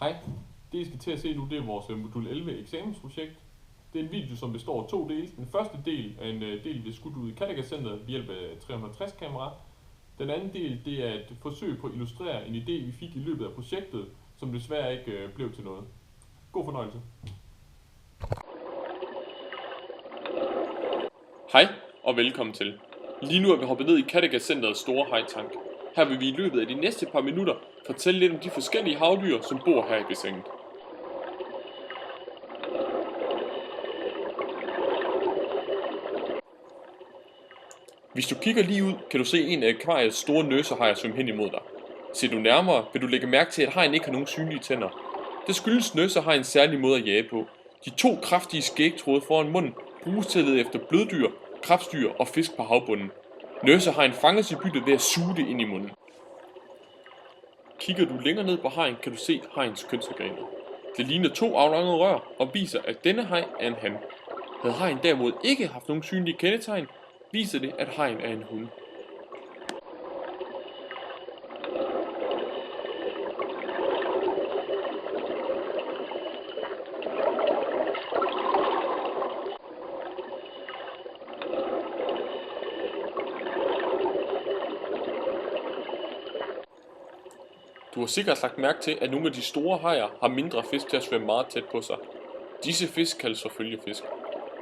Hej, det I skal til at se nu, det er vores modul 11 eksamensprojekt. Det er en video, som består af to dele. Den første del er en del, vi har skudt ud i Kattegat-centret ved hjælp af 360-kamera. Den anden del, det er et forsøg på at illustrere en idé, vi fik i løbet af projektet, som desværre ikke blev til noget. God fornøjelse. Hej og velkommen til. Lige nu er vi hoppet ned i Kattegat-centrets store hajtank. Her vil vi i løbet af de næste par minutter fortælle lidt om de forskellige havdyr, som bor her i bassinet. Hvis du kigger lige ud, kan du se en af akvariets store nøsehajer svømme hen imod dig. Ser du nærmere, vil du lægge mærke til, at hajen ikke har nogen synlige tænder. Det skyldes nøsehajens særlige måde at jage på. De to kraftige skægtråde foran munden bruges til at lede efter bløddyr, krebsdyr og fisk på havbunden. Nøsehajen fanges i byttet ved at suge det ind i munden. Kigger du længere ned på hajen, kan du se hajens kønsorganer. Det ligner to aflange rør og viser, at denne haj er en han. Havde hajen derimod ikke haft nogen synlige kendetegn, viser det, at hajen er en hun. Du har sikkert lagt mærke til, at nogle af de store hajer har mindre fisk til at svømme meget tæt på sig. Disse fisk kaldes for følgefisk.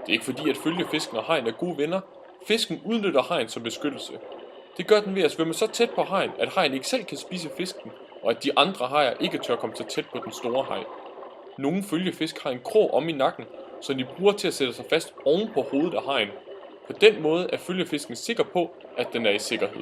Det er ikke fordi, at følgefisken og hajen er gode venner. Fisken udnytter hajen som beskyttelse. Det gør den ved at svømme så tæt på hajen, at hajen ikke selv kan spise fisken, og at de andre hajer ikke tør komme så tæt på den store haj. Nogle følgefisk har en krog om i nakken, så de bruger til at sætte sig fast oven på hovedet af hajen. På den måde er følgefisken sikker på, at den er i sikkerhed.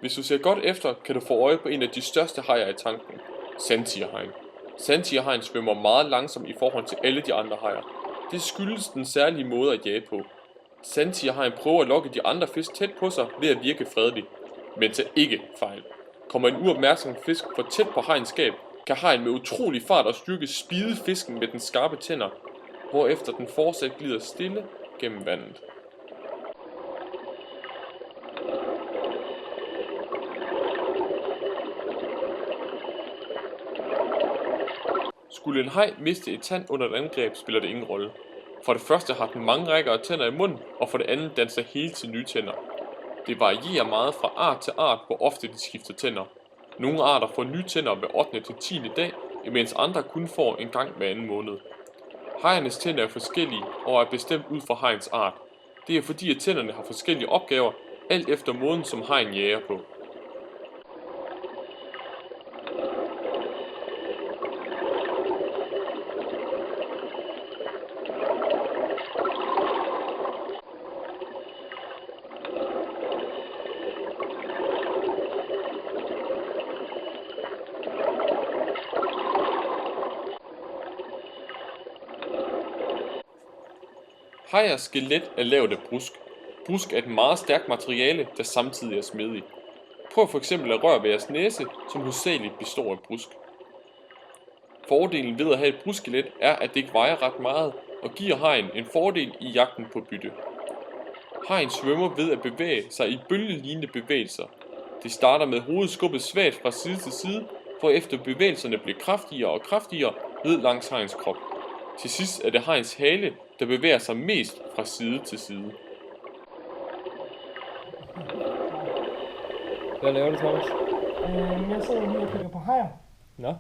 Hvis du ser godt efter, kan du få øje på en af de største hajer i tanken, sandtigerhajen. Sandtigerhajen svømmer meget langsomt i forhold til alle de andre hajer. Det skyldes den særlige måde at jage på. Sandtigerhajen prøver at lokke de andre fisk tæt på sig ved at virke fredelig, men tager ikke fejl. Kommer en uopmærksom fisk for tæt på hajens skab, kan hajen med utrolig fart og styrke spide fisken med den skarpe tænder, hvorefter den fortsat glider stille gennem vandet. Skulle en haj miste et tand under et angreb, spiller det ingen rolle. For det første har den mange rækker af tænder i munden, og for det andet danser hele til nye tænder. Det varierer meget fra art til art, hvor ofte de skifter tænder. Nogle arter får nye tænder ved 8. til 10. dag, mens andre kun får en gang hver anden måned. Hajernes tænder er forskellige og er bestemt ud fra hajens art. Det er fordi, at tænderne har forskellige opgaver, alt efter måden som hajen jager på. Hajers skelet er lavet af brusk. Brusk er et meget stærkt materiale, der samtidig er smidig. Prøv for eksempel at røre ved jeres næse, som hovedsageligt består af brusk. Fordelen ved at have et bruskskelet er, at det ikke vejer ret meget og giver hajen en fordel i jagten på bytte. Hajen svømmer ved at bevæge sig i bølgelignende bevægelser. Det starter med hovedet skubbet svagt fra side til side, hvorefter bevægelserne bliver kraftigere og kraftigere ned langs hajens krop. Til sidst er det hajens hale, der bevæger sig mest fra side til side. Hvad laver du, Thomas? Jeg sidder lige og kigger på hajer. Nå,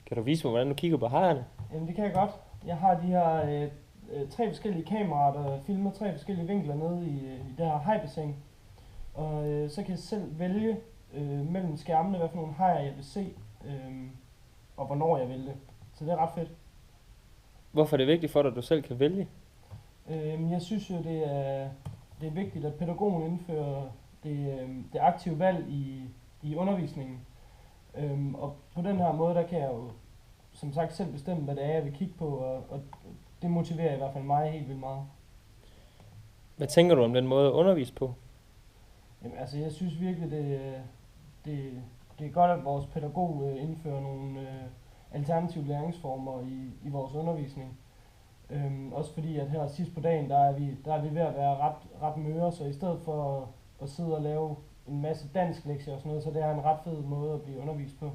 kan du vise mig, hvordan du kigger på hajerne? Jamen det kan jeg godt. Jeg har de her tre forskellige kameraer, der filmer tre forskellige vinkler nede i det her hajbassin. Og så kan jeg selv vælge mellem skærmene, hvad for nogle hajer jeg vil se, og hvornår jeg vil det. Så det er ret fedt. Hvorfor er det vigtigt for dig, at du selv kan vælge? Jeg synes jo, det er vigtigt, at pædagogen indfører det aktive valg i undervisningen. Og på den her måde, der kan jeg jo som sagt selv bestemme, hvad det er, jeg vil kigge på, og det motiverer i hvert fald mig helt vildt meget. Hvad tænker du om den måde at undervise på? Jamen, altså, jeg synes virkelig, det det er godt, at vores pædagog indfører nogle alternative læringsformer i vores undervisning. Også fordi, at her sidst på dagen, der er vi ved at være ret møre, så i stedet for at sidde og lave en masse dansk lektier og sådan noget, så det er en ret fed måde at blive undervist på.